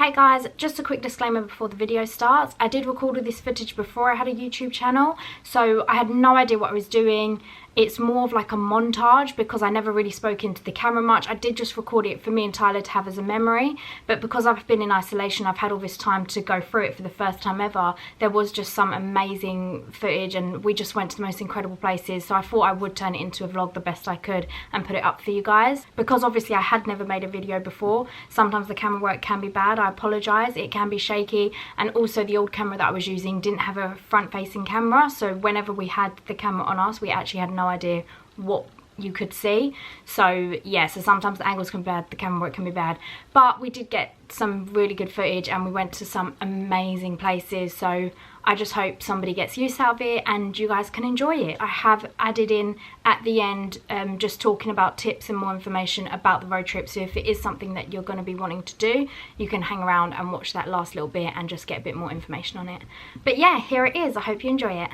Hey guys, just a quick disclaimer before the video starts. I did record all this footage before I had a YouTube channel, so I had no idea what I was doing. It's more of like a montage because I never really spoke into the camera much. I did just record it for me and Tyler to have as a memory, but because I've been in isolation, I've had all this time to go through it for the first time ever. There was just some amazing footage and we just went to the most incredible places, so I thought I would turn it into a vlog the best I could and put it up for you guys. Because obviously I had never made a video before, sometimes the camera work can be bad, I apologise, it can be shaky, and also the old camera that I was using didn't have a front facing camera, so whenever we had the camera on us, we actually had no idea what you could see. So yeah, so sometimes the angles can be bad, the camera work can be bad, but we did get some really good footage and we went to some amazing places, so I just hope somebody gets use out of it and you guys can enjoy it. I have added in at the end just talking about tips and more information about the road trip, so if it is something that you're going to be wanting to do, you can hang around and watch that last little bit and just get a bit more information on it. But yeah, here it is. I hope you enjoy it.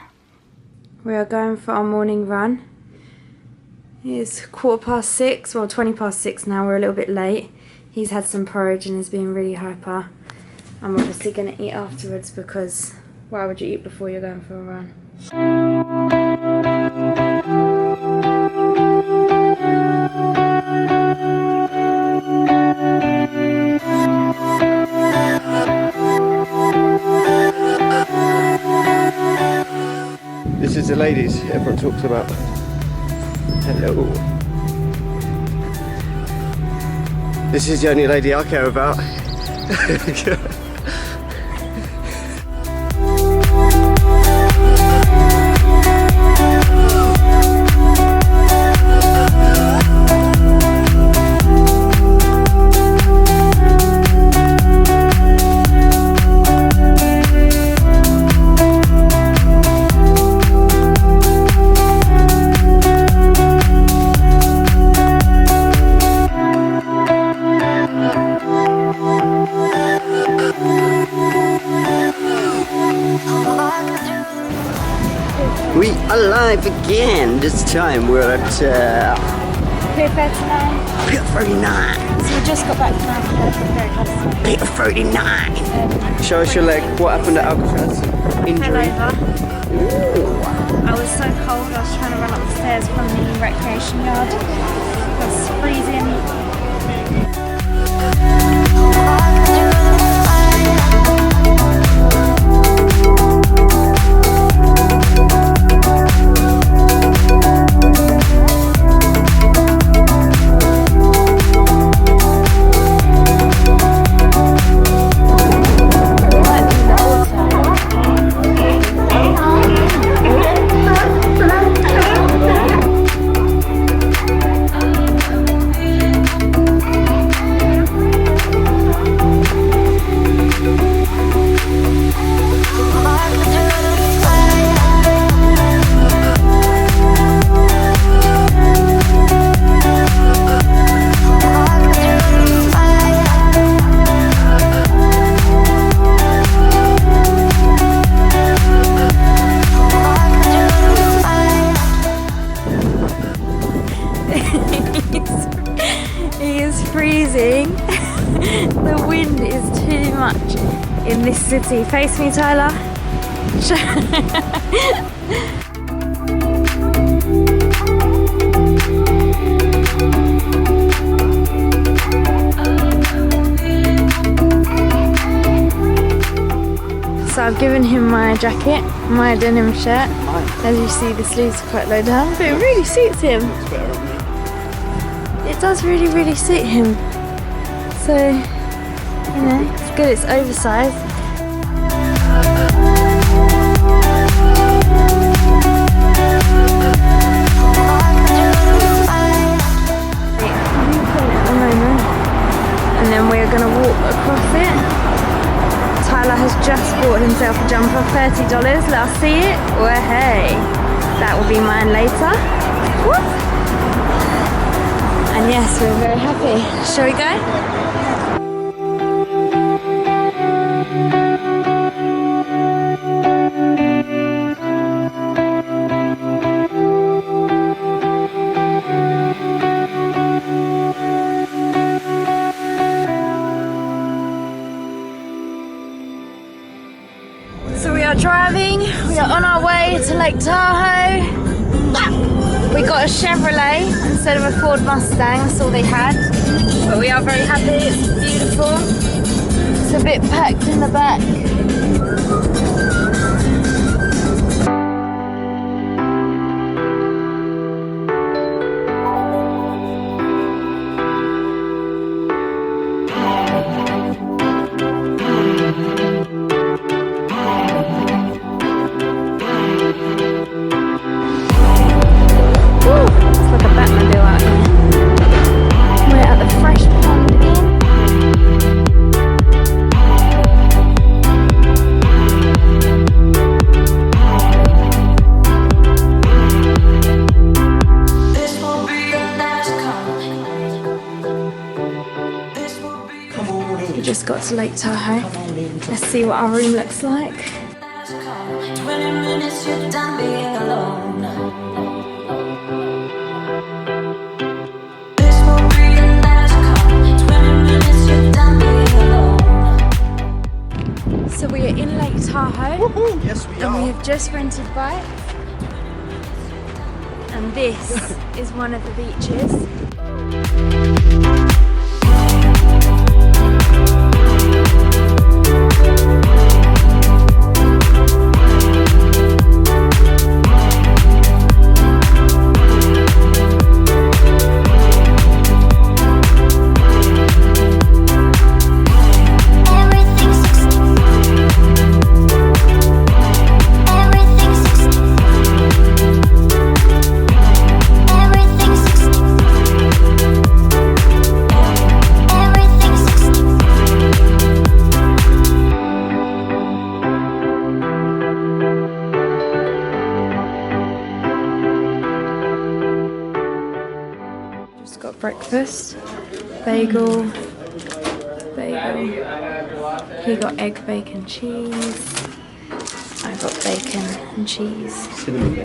We are going for our morning run. It's 6:15, well 6:20 now, we're a little bit late. He's had some porridge and is being really hyper. I'm obviously going to eat afterwards because why would you eat before you're going for a run? This is the ladies everyone talks about. Hello. This is the only lady I care about. We are live again. This time we're at Pier 39. Pier 39. So we just got back from Alcatraz. Pier 39. Show us your leg. What happened at Alcatraz? Injury. Ooh. I was so cold. I was trying to run up the stairs from the recreation yard. It was freezing. It is freezing. The wind is too much in this city. Face me, Tyler. So I've given him my jacket, my denim shirt. As you see, the sleeves are quite low down, but it really suits him. It does really suit him. So, you know, it's good, it's oversized. At the moment, and then we're going to walk across it. Tyler has just bought himself a jumper, $30. Let us see it. Well, hey, that will be mine later. Whoop. And yes, we're very happy. Shall we go? So we are driving, we are on our way to Lake Tahoe. We got a Chevrolet instead of a Ford Mustang, that's all they had. But we are very happy, it's beautiful. It's a bit packed in the back. Got to Lake Tahoe. Let's see what our room looks like. 20 minutes, you're done being alone. This will be your last call. 20 minutes, you're done being alone. So we are in Lake Tahoe. Yes, we and are. we have just rented bikes. And this is one of the beaches. Got breakfast, bagel. He got egg, bacon, cheese. I got bacon and cheese. Cinnamon.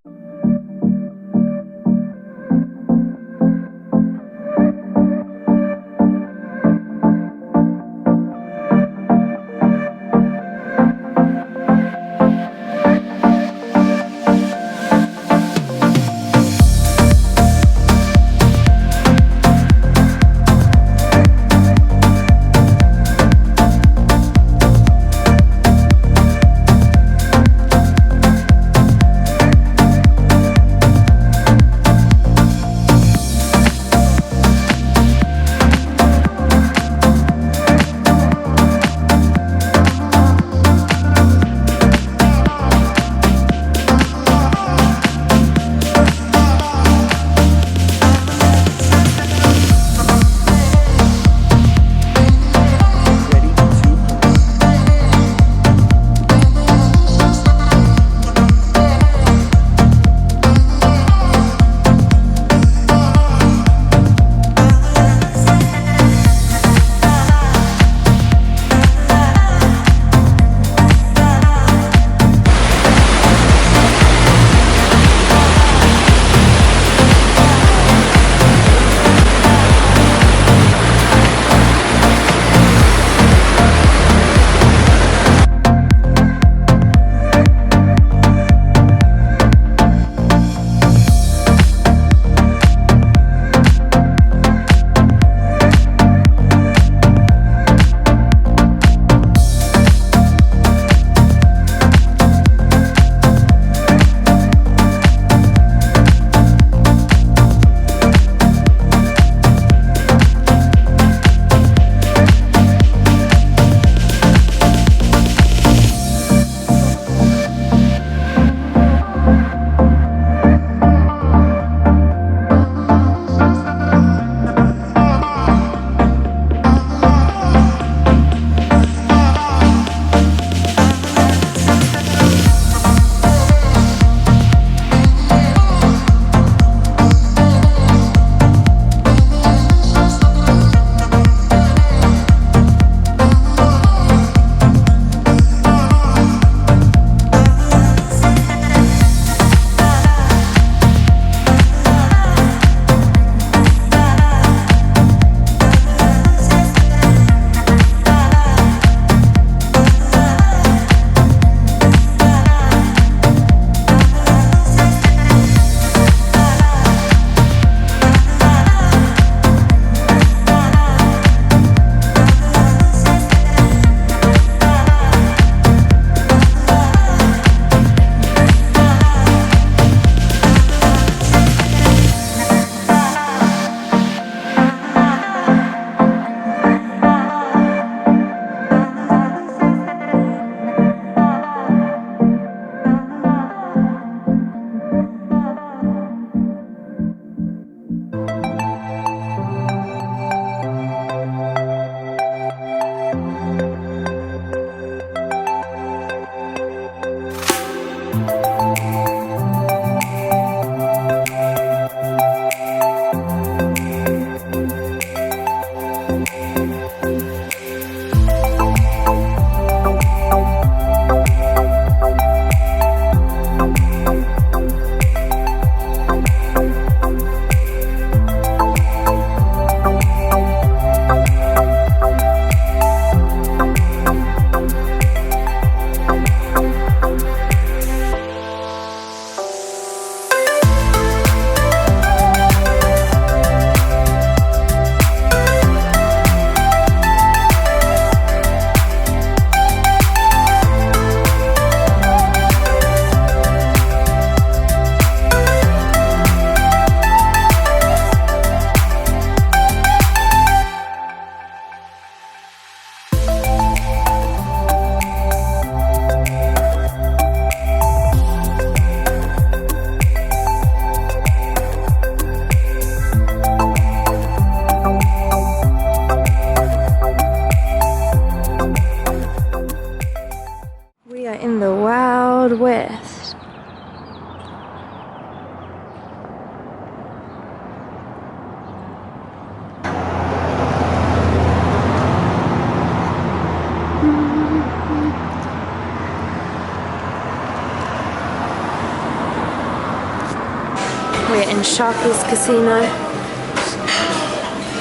We're in Sharkey's casino.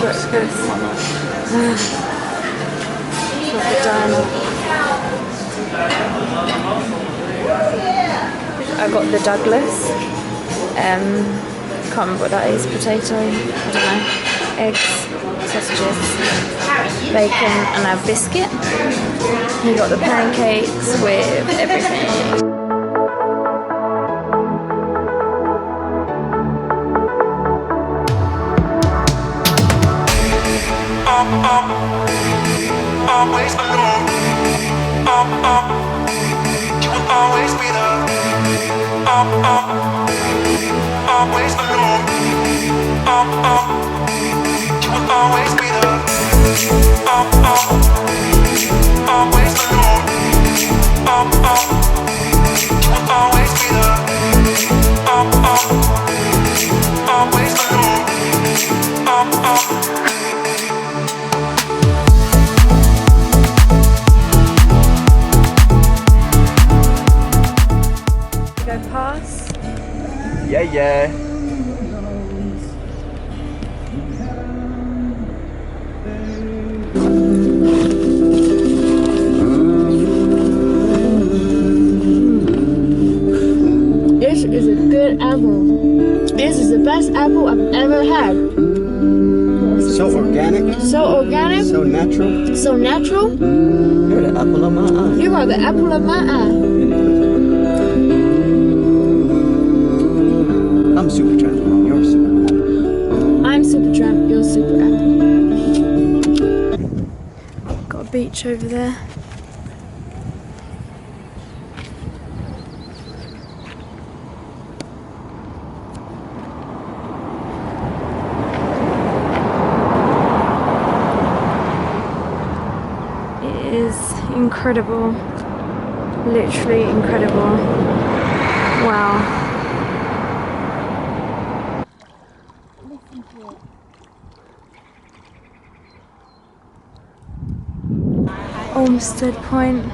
Let's go. The diner. I got the Douglas. Can't remember what that is. Potato. I don't know. Eggs, sausages, bacon, and a biscuit. You got the pancakes with everything. Always alone. You will always be there. Always alone. You will always be there. Always alone. You will always be there. Always alone. Pass. Yeah. This is a good apple. This is the best apple I've ever had. So organic. So organic. So natural. So natural. You're the apple of my eye. You are the apple of my eye. I'm super tramp. You're super. I'm super tramp. You're super apple. Got a beach over there. It is incredible. Literally incredible. Wow. Olmsted Point.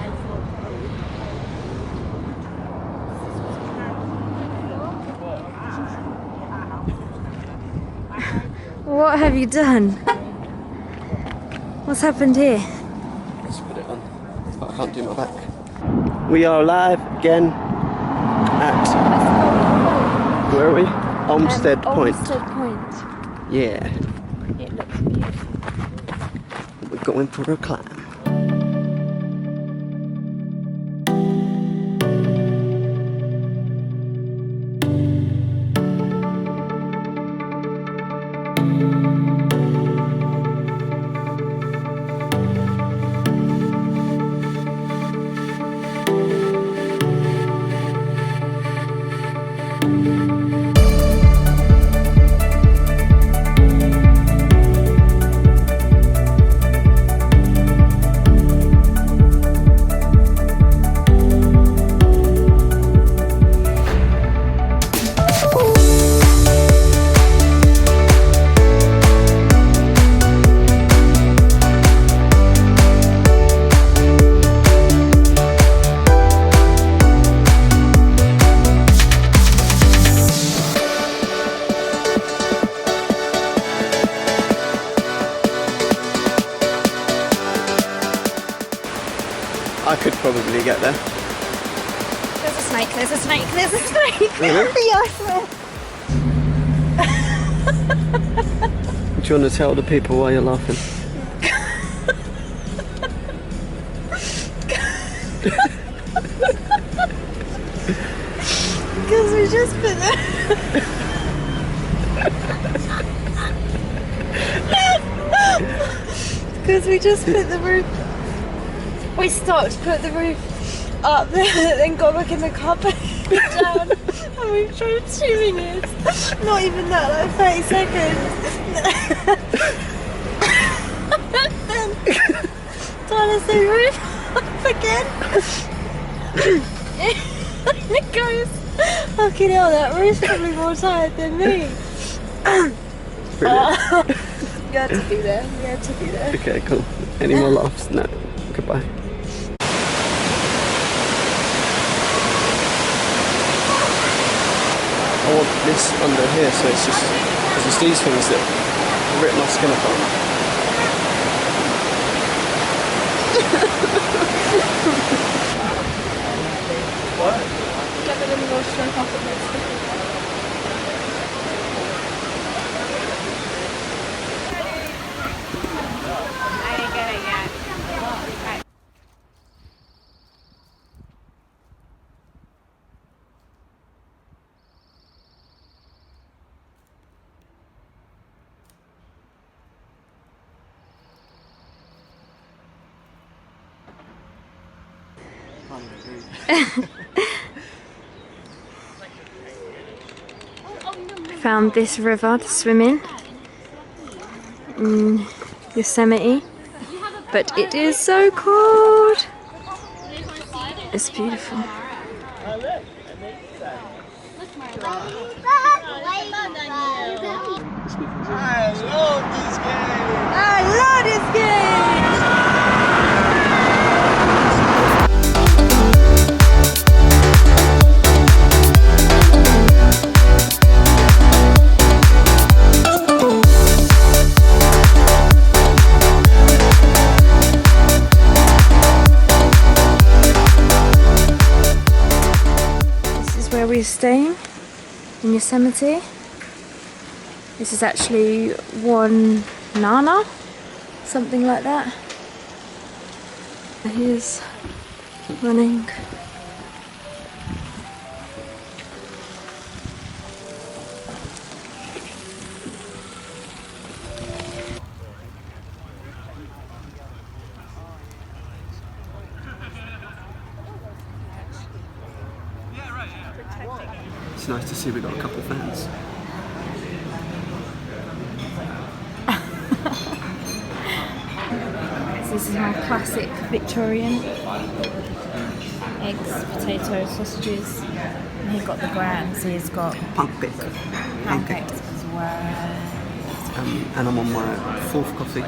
What have you done? What's happened here? Let's put it on. But I can't do my back. We are live again at, where are we? Olmsted Point. Olmsted Point. Yeah. It looks beautiful. We're going for a climb. I could probably get there. There's a snake, there's a snake, there's a snake. Really? Yeah, Do you want to tell the people why you're laughing? because we just put the... Because we just put the roof... We stopped, put the roof up there, then got back in the car, put it down, and we've tried 2 minutes. Not even that, like 30 seconds. Then trying to say roof up again. And it goes, fucking hell, that roof's probably more tired than me. You had to be there, you had to be there. Okay, cool. Any more laughs? No. Goodbye. ice under here, so it's just these things that rip my skin apart. Get the little more stroke off it next time. I didn't get it yet. Found this river to swim in Yosemite, but it is so cold. It's beautiful. I love this game! We're staying in Yosemite. This is actually one nana, something like that. Here's running. It's nice to see we've got a couple fans. This is my classic Victorian. Eggs, potatoes, sausages. And he got the grand, so he's got pancakes as well. And I'm on my 4th coffee.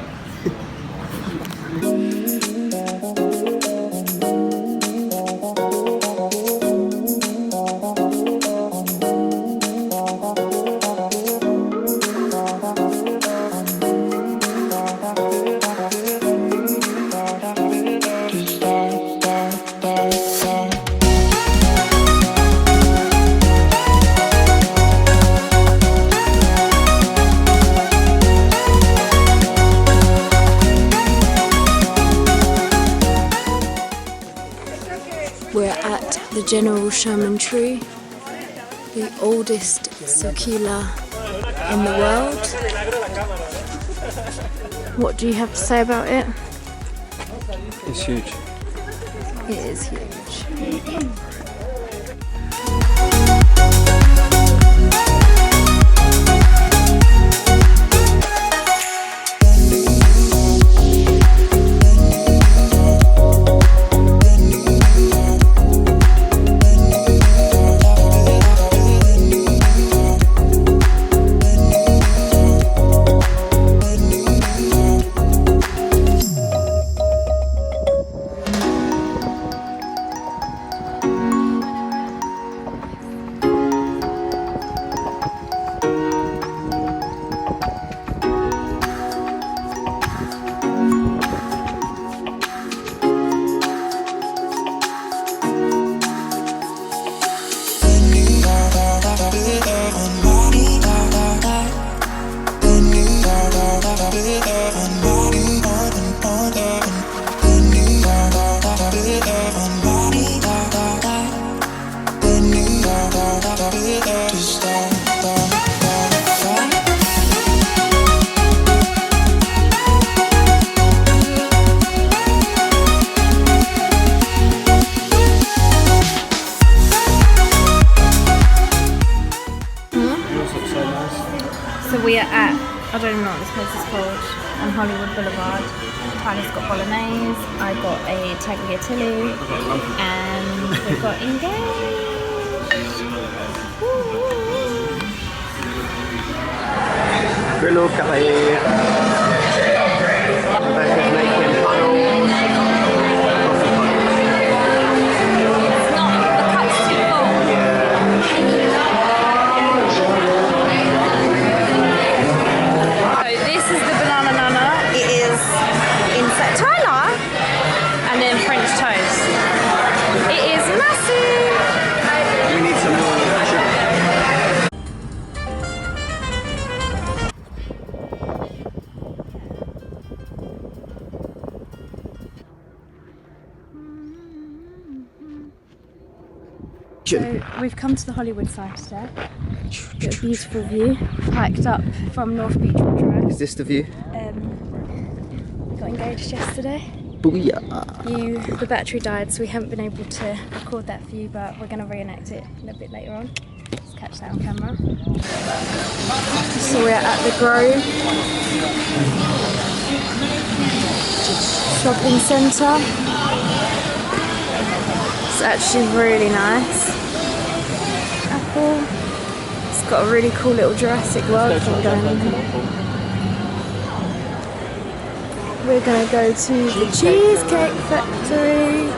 We're at the General Sherman tree, the oldest cicala in the world. What do you have to say about it? It's huge. It is huge. So we are at, I don't know what this place is called, on Hollywood Boulevard. Tyler's got bolognese, I got a tagliatelle, and we got engaged. Grillo cafe. Rebecca's making funnels. It's not, the cup's too full. Yeah. So we've come to the Hollywood side today. Got a beautiful view. Hiked up from North Beach Drive. Is this the view? Got engaged yesterday. Booyah! The battery died, so we haven't been able to record that for you, but we're going to reenact it a little bit later on. Let's catch that on camera. So we're at the Grove shopping centre. It's actually really nice. Apple. It's got a really cool little Jurassic World thing going on here. We're gonna go to the Cheesecake Factory.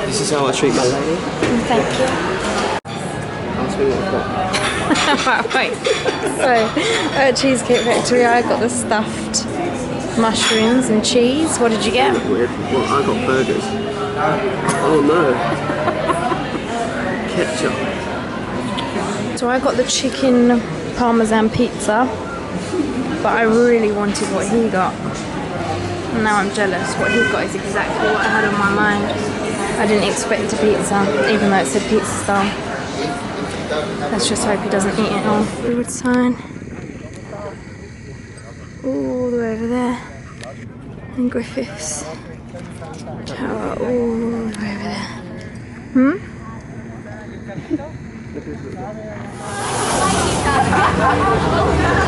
This is how I treat my lady. Thank you. Ask me what I've got. Right. So, at Cheesecake Factory, I got the stuffed mushrooms and cheese. What did you get? Weird. Well, I got burgers. Oh no. Ketchup. So I got the chicken parmesan pizza, but I really wanted what he got. And now I'm jealous. What he got is exactly what I had on my mind. I didn't expect a pizza, even though it said pizza style. Let's just hope he doesn't eat it all. Hollywood sign. All the way over there. And Griffiths Tower all the way over there.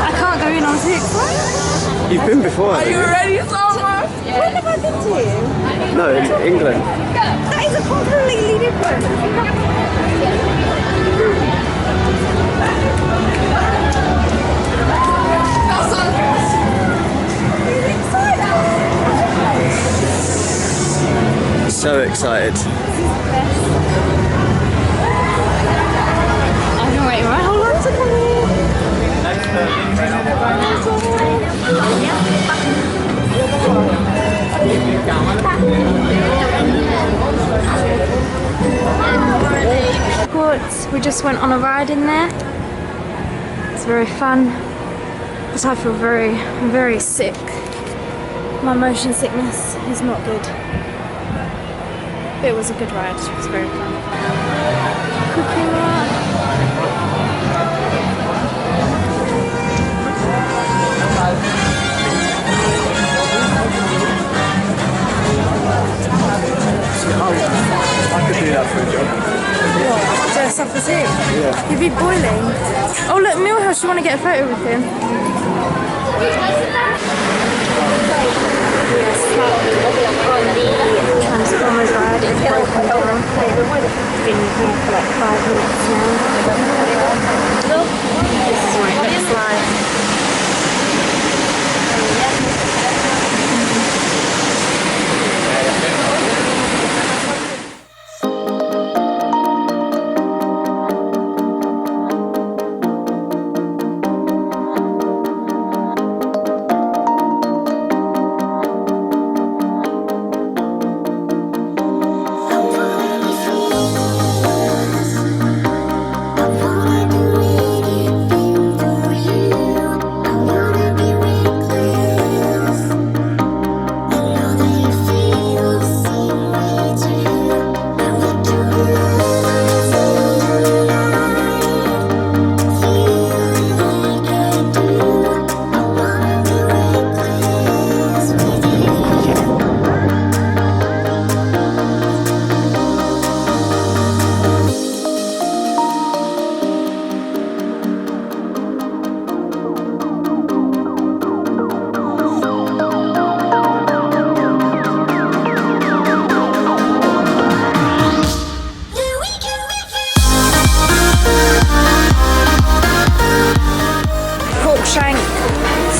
I can't go in on 6. You've been before. Are you Ready so much? When have I been to? No, in England. That is a completely different. So excited. I've been waiting my whole life to come in. We just went on a ride in there. It's very fun, but I feel very, very sick. My motion sickness is not good. But it was a good ride. It was very fun. Cooking ride. I could do that for a job. What? Dress up as him? Yeah. You'd be boiling. Oh look, Millhouse, you want to get a photo with him? Transformers ride. It's broken down. Been here for like 5 minutes now. This is what it looks like.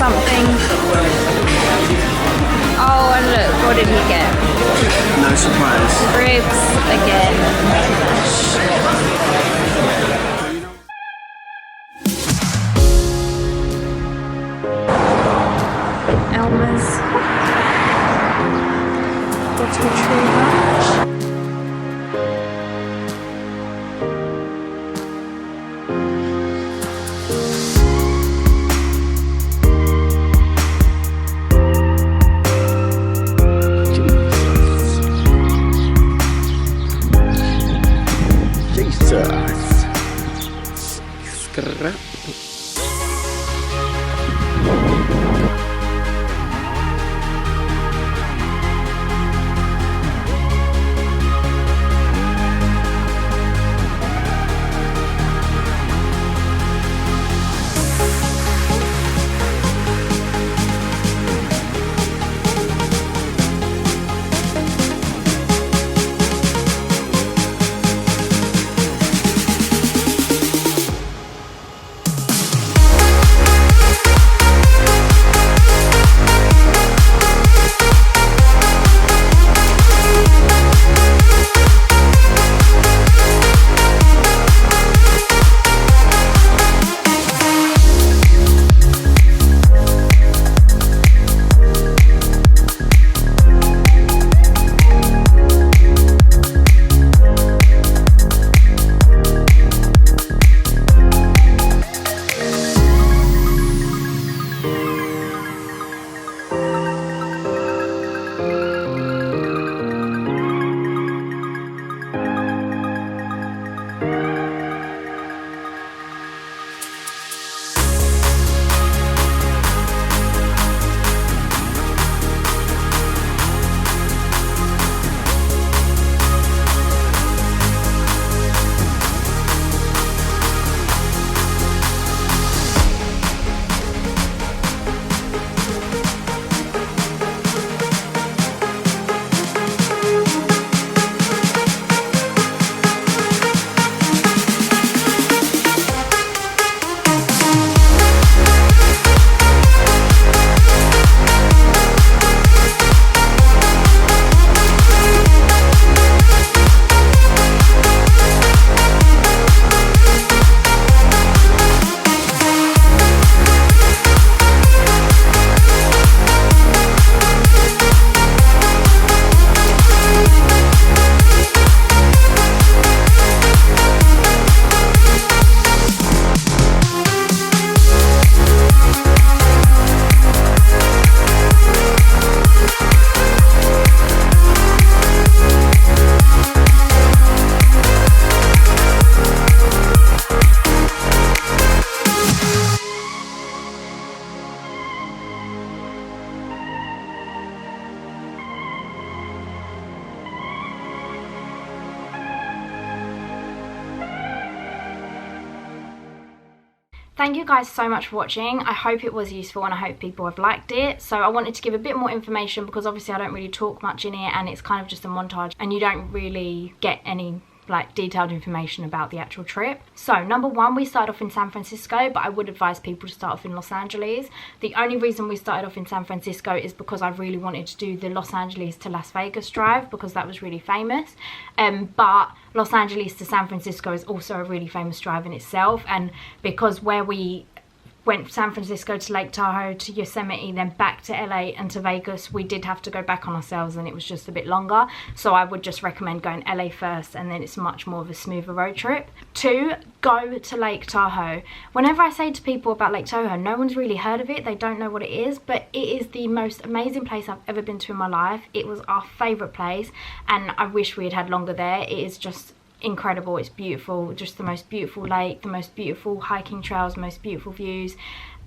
Something. Oh, and look, what did he get? No surprise. Ribs again. Elmer's Bottle Tree Ranch. Thank you guys so much for watching. I hope it was useful and I hope people have liked it. So I wanted to give a bit more information because obviously I don't really talk much in it and it's kind of just a montage and you don't really get any like detailed information about the actual trip. So number one, we started off in San Francisco, but I would advise people to start off in Los Angeles. The only reason we started off in San Francisco is because I really wanted to do the Los Angeles to Las Vegas drive because that was really famous. But Los Angeles to San Francisco is also a really famous drive in itself, and because where we went San Francisco to Lake Tahoe to Yosemite, then back to LA and to Vegas, we did have to go back on ourselves and it was just a bit longer. So I would just recommend going LA first and then it's much more of a smoother road trip. 2, go to Lake Tahoe. Whenever I say to people about Lake Tahoe, no one's really heard of it, they don't know what it is, but it is the most amazing place I've ever been to in my life. It was our favourite place and I wish we had had longer there. It is just incredible. It's beautiful, just the most beautiful lake, the most beautiful hiking trails, most beautiful views,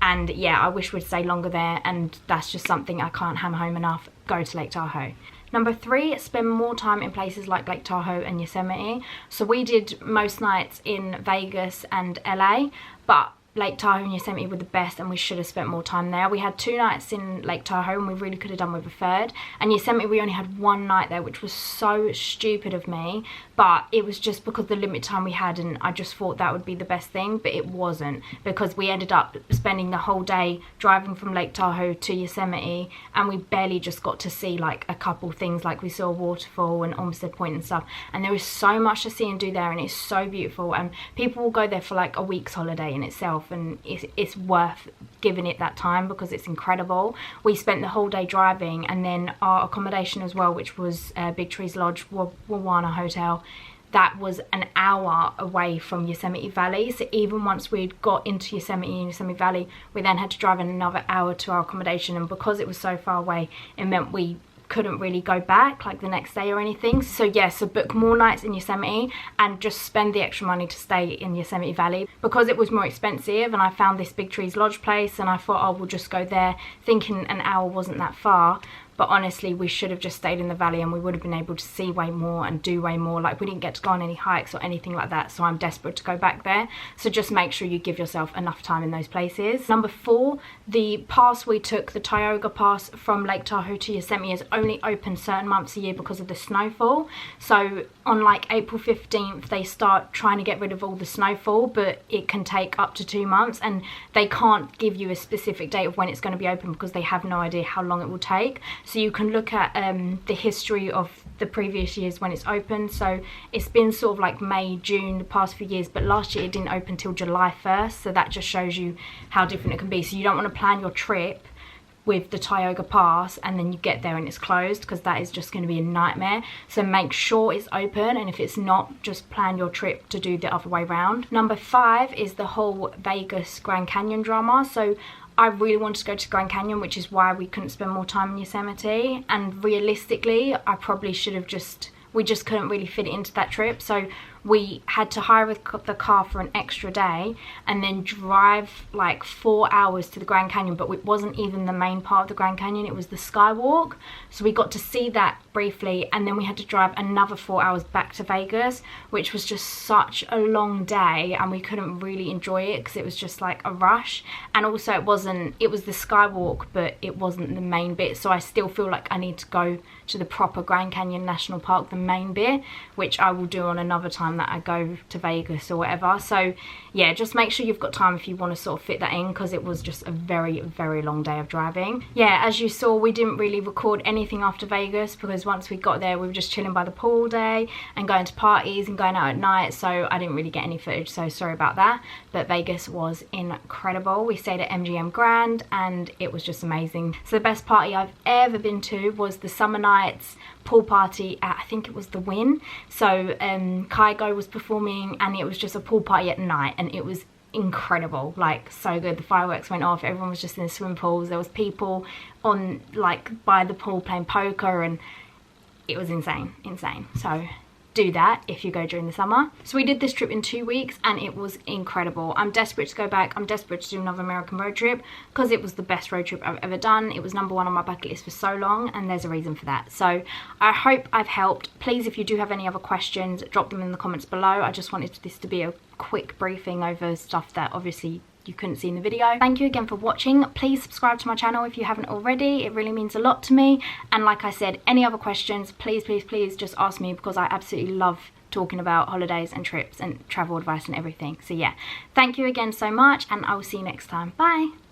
and yeah, I wish we'd stay longer there, and that's just something I can't hammer home enough. Go to Lake Tahoe. Number 3, spend more time in places like Lake Tahoe and Yosemite. So we did most nights in Vegas and LA, but Lake Tahoe and Yosemite were the best and we should have spent more time there. We had 2 nights in Lake Tahoe and we really could have done with a third. And Yosemite, we only had 1 night there, which was so stupid of me. But it was just because the limit time we had and I just thought that would be the best thing. But it wasn't, because we ended up spending the whole day driving from Lake Tahoe to Yosemite and we barely just got to see like a couple things, like we saw a waterfall and Olmsted Point and stuff. And there is so much to see and do there and it's so beautiful. And people will go there for like a week's holiday in itself, and it's worth giving it that time because it's incredible. We spent the whole day driving, and then our accommodation as well, which was Big Trees Lodge, Wawana Hotel, that was an hour away from Yosemite Valley. So even once we'd got into Yosemite and Yosemite Valley, we then had to drive another hour to our accommodation, and because it was so far away, it meant we couldn't really go back like the next day or anything. So yeah, so book more nights in Yosemite and just spend the extra money to stay in Yosemite Valley because it was more expensive. And I found this Big Trees Lodge place and I thought, oh, we'll just go there, thinking an hour wasn't that far. But honestly, we should have just stayed in the valley and we would have been able to see way more and do way more. Like, we didn't get to go on any hikes or anything like that, so I'm desperate to go back there. So just make sure you give yourself enough time in those places. Number 4, the pass we took, the Tioga Pass from Lake Tahoe to Yosemite, is only open certain months a year because of the snowfall. So on like April 15th, they start trying to get rid of all the snowfall, but it can take up to 2 months and they can't give you a specific date of when it's going to be open because they have no idea how long it will take. So you can look at the history of the previous years when it's open. So it's been sort of like May, June the past few years, but last year it didn't open till July 1st. So that just shows you how different it can be. So you don't want to plan your trip with the Tioga Pass and then you get there and it's closed, because that is just going to be a nightmare. So make sure it's open, and if it's not, just plan your trip to do the other way around. Number 5 is the whole Vegas Grand Canyon drama. So I really wanted to go to Grand Canyon, which is why we couldn't spend more time in Yosemite, and realistically I probably should have we just couldn't really fit it into that trip. So we had to hire the car for an extra day and then drive like 4 hours to the Grand Canyon, but it wasn't even the main part of the Grand Canyon, it was the Skywalk. So we got to see that briefly, and then we had to drive another 4 hours back to Vegas, which was just such a long day, and we couldn't really enjoy it because it was just like a rush. And also it was the Skywalk, but it wasn't the main bit. So I still feel like I need to go to the proper Grand Canyon National Park, the main bit, which I will do on another time that I go to Vegas or whatever. So yeah, just make sure you've got time if you want to sort of fit that in, because it was just a very, very long day of driving. Yeah, as you saw, we didn't really record anything after Vegas because once we got there we were just chilling by the pool all day and going to parties and going out at night, so I didn't really get any footage, so sorry about that. But Vegas was incredible. We stayed at MGM Grand and it was just amazing. So the best party I've ever been to was the Summer Nights pool party at, I think it was the Wynn. So Kygo was performing and it was just a pool party at night and it was incredible, like so good. The fireworks went off, everyone was just in the swimming pools, there was people on like by the pool playing poker, and it was insane. So do that if you go during the summer. So we did this trip in 2 weeks and it was incredible. I'm desperate to go back. I'm desperate to do another American road trip because it was the best road trip I've ever done. It was #1 on my bucket list for so long, and there's a reason for that. So I hope I've helped. Please, if you do have any other questions, drop them in the comments below. I just wanted this to be a quick briefing over stuff that obviously you couldn't see in the video. Thank you again for watching. Please subscribe to my channel if you haven't already. It really means a lot to me. And like I said, any other questions, please just ask me, because I absolutely love talking about holidays and trips and travel advice and everything. So yeah, thank you again so much, and I will see you next time. Bye.